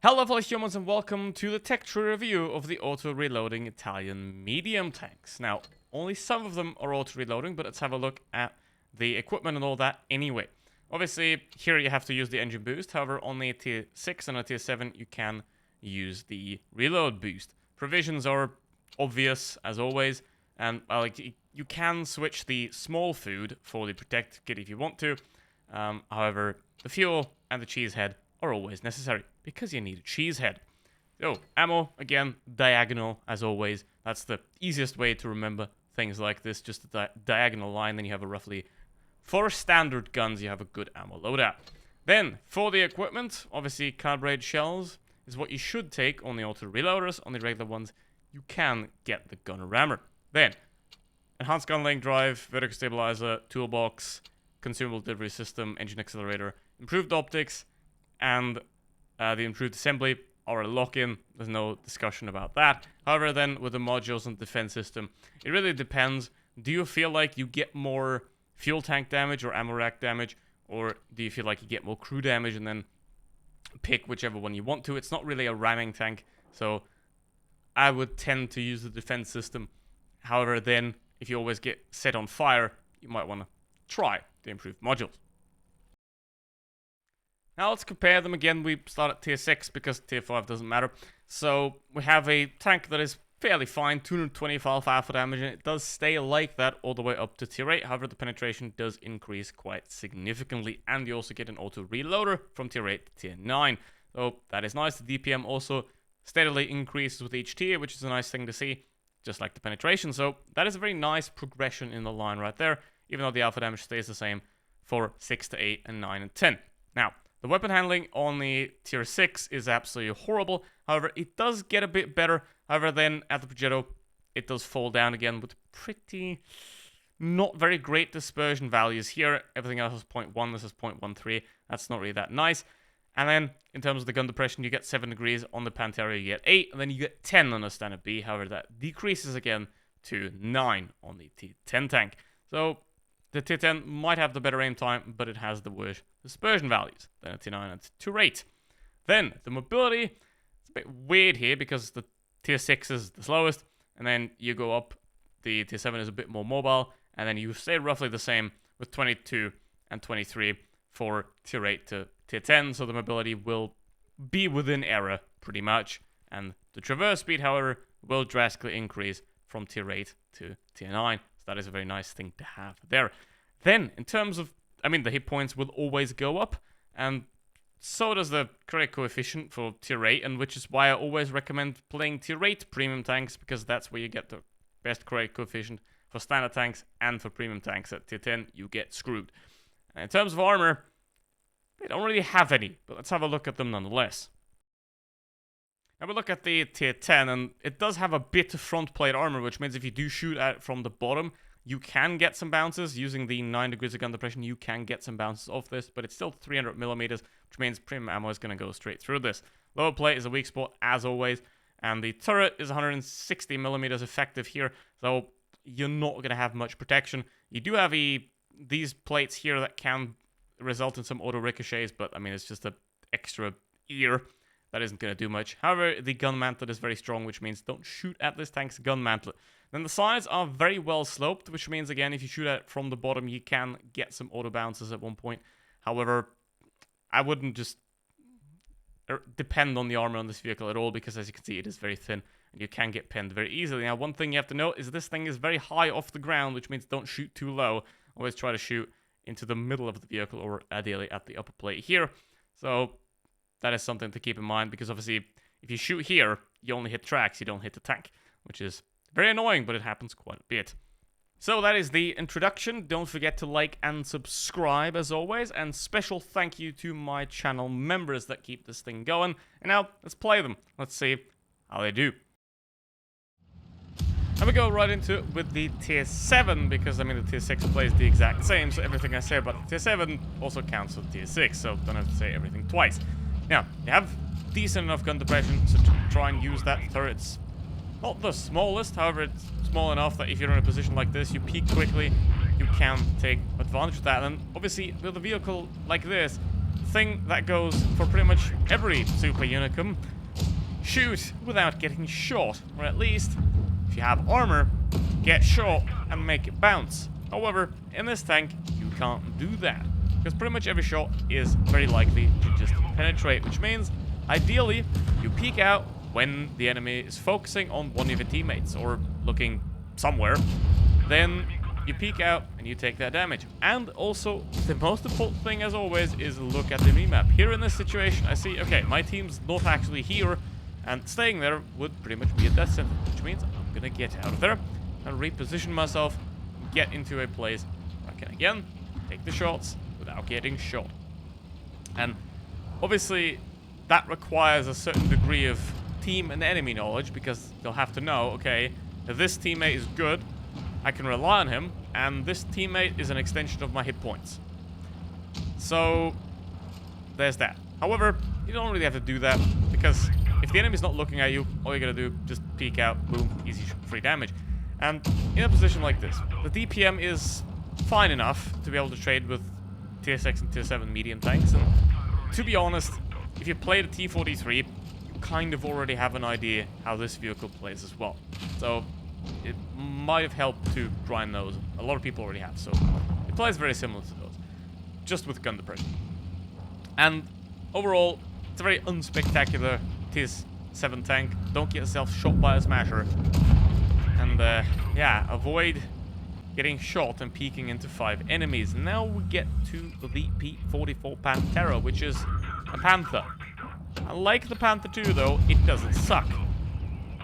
Hello fellow humans and welcome to the tech tree review of the auto-reloading Italian medium tanks. Now, only some of them are auto-reloading, but let's have a look at the equipment and all that anyway. Obviously, here you have to use the engine boost, however, only a tier 6 and a tier 7 you can use the reload boost. Provisions are obvious, as always, and you can switch the small food for the protect kit if you want to. However, the fuel and the cheese head are always necessary, because you need a cheese head. So, ammo, again, diagonal, as always. That's the easiest way to remember things like this, just a diagonal line, then you have a roughly... For standard guns, you have a good ammo loadout. Then, for the equipment, obviously, calibrated shells is what you should take on the auto-reloaders. On the regular ones, you can get the gunner rammer. Then, enhanced gun length drive, vertical stabilizer, toolbox, consumable delivery system, engine accelerator, improved optics, and the improved assembly are a lock-in. There's no discussion about that. However, then with the modules and defense system, it really depends. Do you feel like you get more fuel tank damage or ammo rack damage, or do you feel like you get more crew damage and then pick whichever one you want to? It's not really a ramming tank, so I would tend to use the defense system. However, then if you always get set on fire, you might want to try the improved modules. Now let's compare them again. We start at tier 6 because tier 5 doesn't matter. So we have a tank that is fairly fine, 225 alpha damage, and it does stay like that all the way up to tier 8. However, the penetration does increase quite significantly, and you also get an auto reloader from tier 8 to tier 9. So that is nice. The DPM also steadily increases with each tier, which is a nice thing to see, just like the penetration. So that is a very nice progression in the line right there, even though the alpha damage stays the same for 6 to 8 and 9 and 10. Now, the weapon handling on the tier 6 is absolutely horrible. However, it does get a bit better. However, then at the Progetto, it does fall down again with pretty not very great dispersion values here. Everything else is 0.1. This is 0.13. That's not really that nice. And then in terms of the gun depression, you get 7 degrees. On the Pantera, you get 8. And then you get 10 on the standard B. However, that decreases again to 9 on the T10 tank. So the tier 10 might have the better aim time, but it has the worst dispersion values than a tier 9 and tier 8. Then, the mobility, it's a bit weird here because the tier 6 is the slowest, and then you go up, the tier 7 is a bit more mobile, and then you stay roughly the same with 22 and 23 for tier 8 to tier 10, so the mobility will be within error pretty much, and the traverse speed, however, will drastically increase from tier 8 to tier 9. That is a very nice thing to have there. Then, in terms of, the hit points will always go up, and so does the credit coefficient for tier 8, and which is why I always recommend playing tier 8 premium tanks, because that's where you get the best credit coefficient for standard tanks and for premium tanks. At tier 10, you get screwed. And in terms of armor, they don't really have any, but let's have a look at them nonetheless. Now we look at the tier 10, and it does have a bit of front plate armor, which means if you do shoot at it from the bottom, you can get some bounces. Using the 9 degrees of gun depression, you can get some bounces off this, but it's still 300 millimeters, which means premium ammo is going to go straight through this. Lower plate is a weak spot, as always, and the turret is 160 millimeters effective here, so you're not going to have much protection. You do have these plates here that can result in some auto ricochets, but it's just an extra ear. That isn't going to do much. However, the gun mantlet is very strong, which means don't shoot at this tank's gun mantlet. Then the sides are very well sloped, which means, again, if you shoot at it from the bottom, you can get some auto bounces at one point. However, I wouldn't just depend on the armor on this vehicle at all, because as you can see, it is very thin, and you can get pinned very easily. Now, one thing you have to note is this thing is very high off the ground, which means don't shoot too low. Always try to shoot into the middle of the vehicle, or ideally at the upper plate here. So that is something to keep in mind, because obviously if you shoot here, you only hit tracks, you don't hit the tank, which is very annoying, but it happens quite a bit. So that is the introduction. Don't forget to like and subscribe as always, and special thank you to my channel members that keep this thing going. And now, let's play them. Let's see how they do. And we go right into it with the tier 7, because the tier 6 plays the exact same, so everything I say about the tier 7 also counts for tier 6, so don't have to say everything twice. Now, you have decent enough gun depression, so try and use that. Turret's not the smallest, however, it's small enough that if you're in a position like this, you peek quickly, you can take advantage of that. And obviously, with a vehicle like this, thing that goes for pretty much every super unicum. Shoot without getting shot, or at least, if you have armor, get shot and make it bounce. However, in this tank, you can't do that, because pretty much every shot is very likely to just penetrate, which means, ideally, you peek out when the enemy is focusing on one of your teammates, or looking somewhere, then you peek out and you take that damage. And also, the most important thing, as always, is look at the minimap. Here in this situation, I see, okay, my team's not actually here, and staying there would pretty much be a death sentence, which means I'm gonna get out of there and reposition myself, get into a place where I can again take the shots without getting shot. And obviously, that requires a certain degree of team and enemy knowledge, because they'll have to know, okay, if this teammate is good, I can rely on him, and this teammate is an extension of my hit points. So, there's that. However, you don't really have to do that, because if the enemy's not looking at you, all you gotta do, just peek out, boom, easy free damage. And in a position like this, the DPM is fine enough to be able to trade with tier 6 and tier 7 medium tanks, and to be honest, if you play the T43, you kind of already have an idea how this vehicle plays as well. So, it might have helped to grind those. A lot of people already have, so it plays very similar to those, just with gun depression. And overall, it's a very unspectacular tier 7 tank. Don't get yourself shot by a smasher. And yeah, avoid getting shot and peeking into 5 enemies. Now we get to the P44 Pantera, which is a Panther. Unlike the Panther 2 though, it doesn't suck.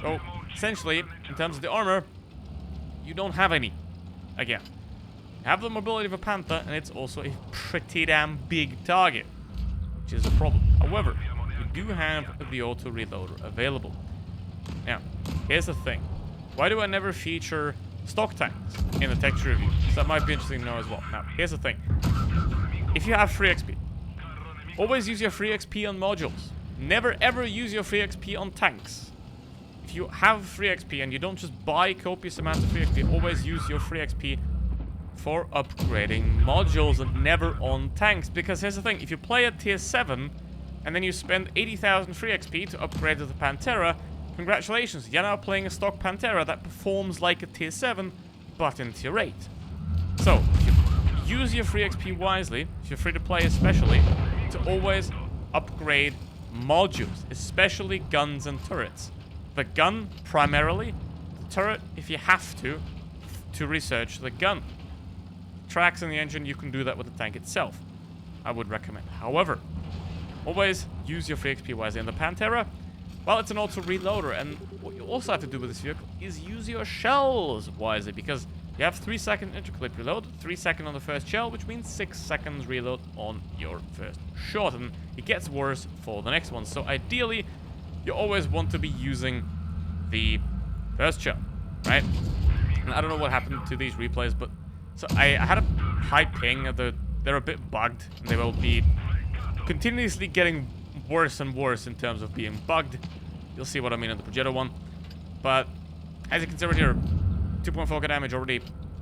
So, essentially, in terms of the armor, you don't have any. Again, you have the mobility of a Panther, and it's also a pretty damn big target, which is a problem. However, you do have the auto reloader available. Now, here's the thing. Why do I never feature stock tanks in the texture review? So that might be interesting to know as well. Now, here's the thing. If you have free XP, always use your free XP on modules. Never ever use your free XP on tanks. If you have free XP and you don't just buy copious amounts of free XP, always use your free XP for upgrading modules and never on tanks. Because here's the thing, if you play at tier 7 and then you spend 80,000 free XP to upgrade to the Pantera, congratulations, you're now playing a stock Pantera that performs like a tier 7, but in tier 8. So, if you use your free XP wisely, if you're free to play especially, to always upgrade modules, especially guns and turrets. The gun, primarily. The turret, if you have to research the gun. Tracks in the engine, you can do that with the tank itself. I would recommend. However, always use your free XP wisely. And the Pantera, well, it's an auto reloader. And what you also have to do with this vehicle is use your shells wisely. Because you have 3-second interclip reload, 3-second on the first shell, which means 6 seconds reload on your first shot. And it gets worse for the next one. So ideally, you always want to be using the first shell, right? And I don't know what happened to these replays, but so I had a high ping. They're a bit bugged, and they will be continuously getting worse and worse in terms of being bugged. You'll see what I mean in the Progetto one. But as you can see right here, 2.4k damage already.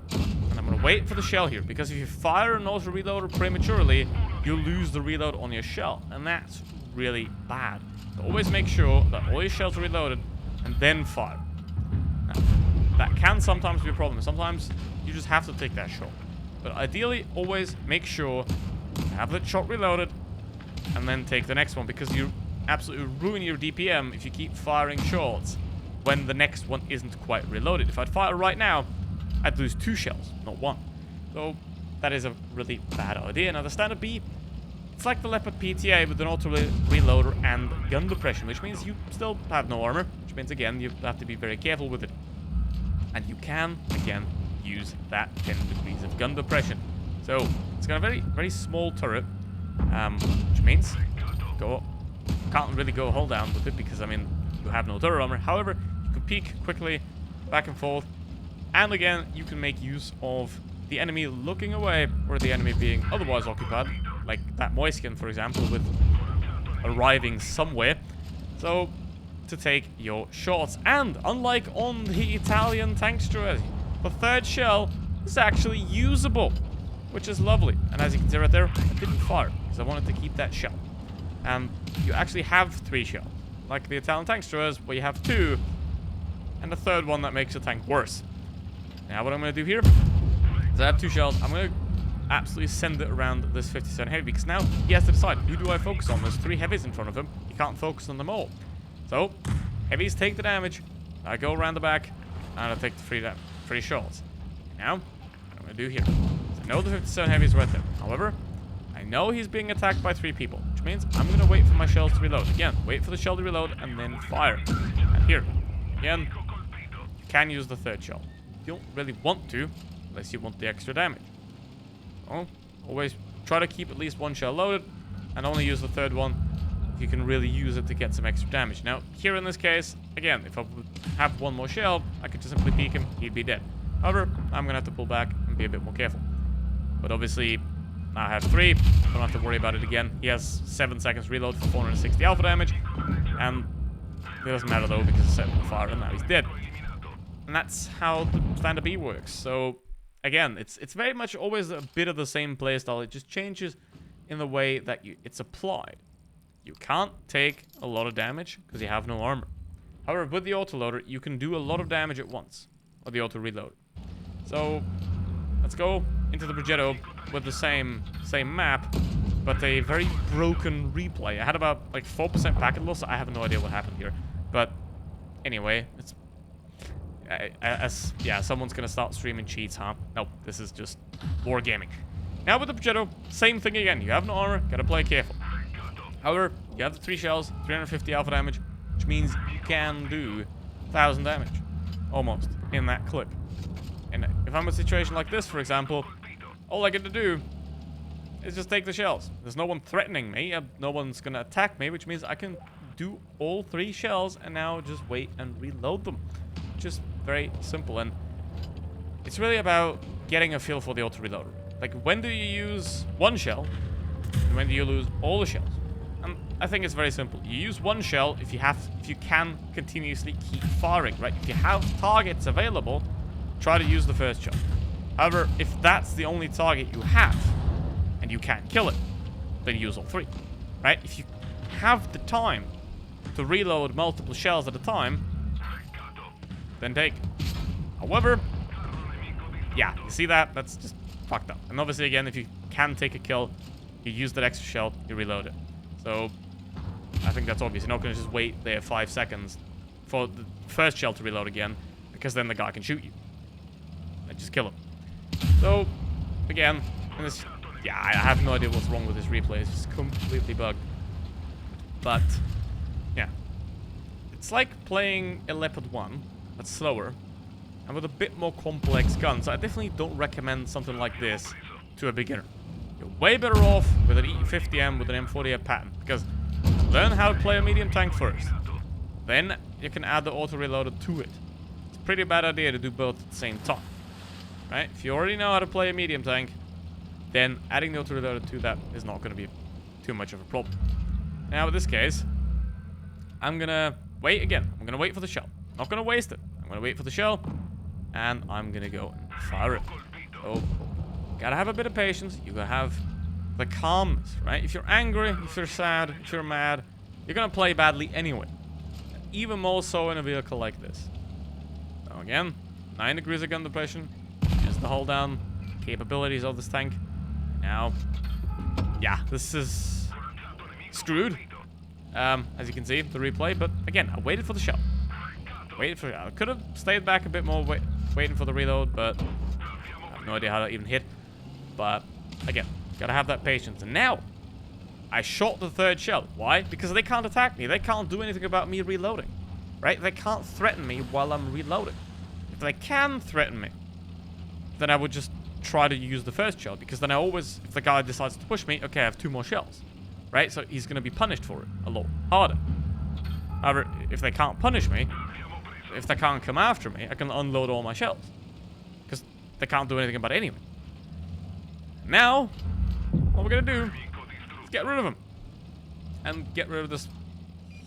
And I'm gonna wait for the shell here, because if you fire an auto reloader prematurely, you lose the reload on your shell, and that's really bad. So always make sure that all your shells are reloaded and then fire. Now, that can sometimes be a problem. Sometimes you just have to take that shot. But ideally, always make sure to have that shot reloaded and then take the next one, because you absolutely ruin your DPM if you keep firing shots when the next one isn't quite reloaded. If I'd fire right now, I'd lose 2 shells, not 1. So that is a really bad idea. Now the standard B, it's like the Leopard PTA with an auto reloader and gun depression, which means you still have no armor, which means again you have to be very careful with it. And you can again use that 10 degrees of gun depression. So it's got a very small turret, which means can't really go hold down with it, because I mean you have no turret armor. However, you can peek quickly back and forth, and again you can make use of the enemy looking away or the enemy being otherwise occupied, like that Moiskin, for example, with arriving somewhere, so to take your shots. And unlike on the Italian tank strategy, the third shell is actually usable, which is lovely. And as you can see right there, I didn't fire. because I wanted to keep that shell. And you actually have 3 shells, like the Italian tank destroyers, where you have 2, and the third one that makes the tank worse. Now what I'm going to do here is I have 2 shells. I'm going to absolutely send it around this 57 heavy, because now he has to decide, who do I focus on? There's 3 heavies in front of him. He can't focus on them all. So heavies take the damage. I go around the back, and I take the 3 shells. Now, what I'm going to do here is I know the 57 heavy is right there. However, I know he's being attacked by 3 people, which means I'm going to wait for my shells to reload. Again, wait for the shell to reload, and then fire. And here, again, you can use the 3rd shell. You don't really want to, unless you want the extra damage. So, always try to keep at least 1 shell loaded, and only use the 3rd one if you can really use it to get some extra damage. Now, here in this case, again, if I would have 1 more shell, I could just simply peek him, he'd be dead. However, I'm going to have to pull back and be a bit more careful. But obviously, I have 3, don't have to worry about it again. He has 7 seconds reload for 460 alpha damage, and it doesn't matter though, because it's set on fire and now he's dead. And that's how the standard B works. So, again, it's very much always a bit of the same playstyle. It just changes in the way that it's applied. You can't take a lot of damage because you have no armor. However, with the autoloader, you can do a lot of damage at once, or the auto reload. So, let's go into the Progetto with the same map, but a very broken replay. I had about like 4% packet loss. I have no idea what happened here, but anyway, it's yeah, someone's gonna start streaming cheats, huh? Nope, this is just wargaming. Now with the Progetto, same thing again. You have no armor, gotta play careful. However, you have the 3 shells, 350 alpha damage, which means you can do 1,000 damage, almost, in that clip. And if I'm in a situation like this, for example, all I get to do is just take the shells. There's no one threatening me, no one's gonna attack me, which means I can do all 3 shells and now just wait and reload them. Just very simple, and it's really about getting a feel for the auto reloader. Like, when do you use 1 shell, and when do you lose all the shells? And I think it's very simple. You use 1 shell if you can continuously keep firing, right? If you have targets available, try to use the 1st shell. However, if that's the only target you have, and you can't kill it, then use all 3, right? If you have the time to reload multiple shells at a time, then take. However, yeah, you see that? That's just fucked up. And obviously, again, if you can take a kill, you use that extra shell, you reload it. So, I think that's obvious. You're not going to just wait there 5 seconds for the 1st shell to reload again, because then the guy can shoot you. And just kill him. So, again, yeah, I have no idea what's wrong with this replay. It's just completely bugged. But, yeah. It's like playing a Leopard 1, but slower, and with a bit more complex gun. So I definitely don't recommend something like this to a beginner. You're way better off with an E50M with an M40A pattern, because learn how to play a medium tank first. Then you can add the auto reloader to it. It's a pretty bad idea to do both at the same time. Right? If you already know how to play a medium tank, then adding the auto reloader to that is not going to be too much of a problem. Now, in this case, I'm going to wait again. I'm going to wait for the shell. Not going to waste it. I'm going to wait for the shell, and I'm going to go and fire it. So, gotta have a bit of patience. You gotta have the calmness, right? If you're angry, if you're sad, if you're mad, you're going to play badly anyway. Even more so in a vehicle like this. So again, 9 degrees of gun depression. Just the hold down capabilities of this tank. Now, yeah, this is screwed. As you can see, the replay. But again, I waited for the shell. I could have stayed back a bit more, waiting for the reload, but I have no idea how to even hit. But again, gotta have that patience. And now, I shot the 3rd shell. Why? Because they can't attack me. They can't do anything about me reloading. Right? They can't threaten me while I'm reloading. If they can threaten me, then I would just try to use the 1st shell. Because then I always, if the guy decides to push me, okay, I have 2 more shells. Right? So he's going to be punished for it a lot harder. However, if they can't punish me, if they can't come after me, I can unload all my shells. Because they can't do anything about it anyway. Now, what we're going to do is get rid of them. And get rid of this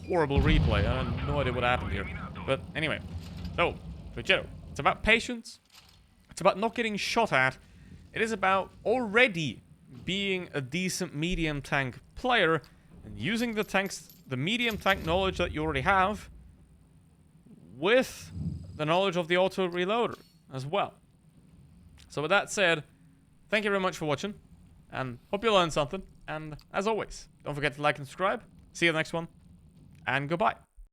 horrible replay. I have no idea what happened here. But anyway. So, Progetto. It's about patience. It's about not getting shot at. It is about already being a decent medium tank player and using the medium tank knowledge that you already have with the knowledge of the auto reloader as well. So with that said, thank you very much for watching, and hope you learned something. And as always, don't forget to like and subscribe. See you in the next one, and goodbye.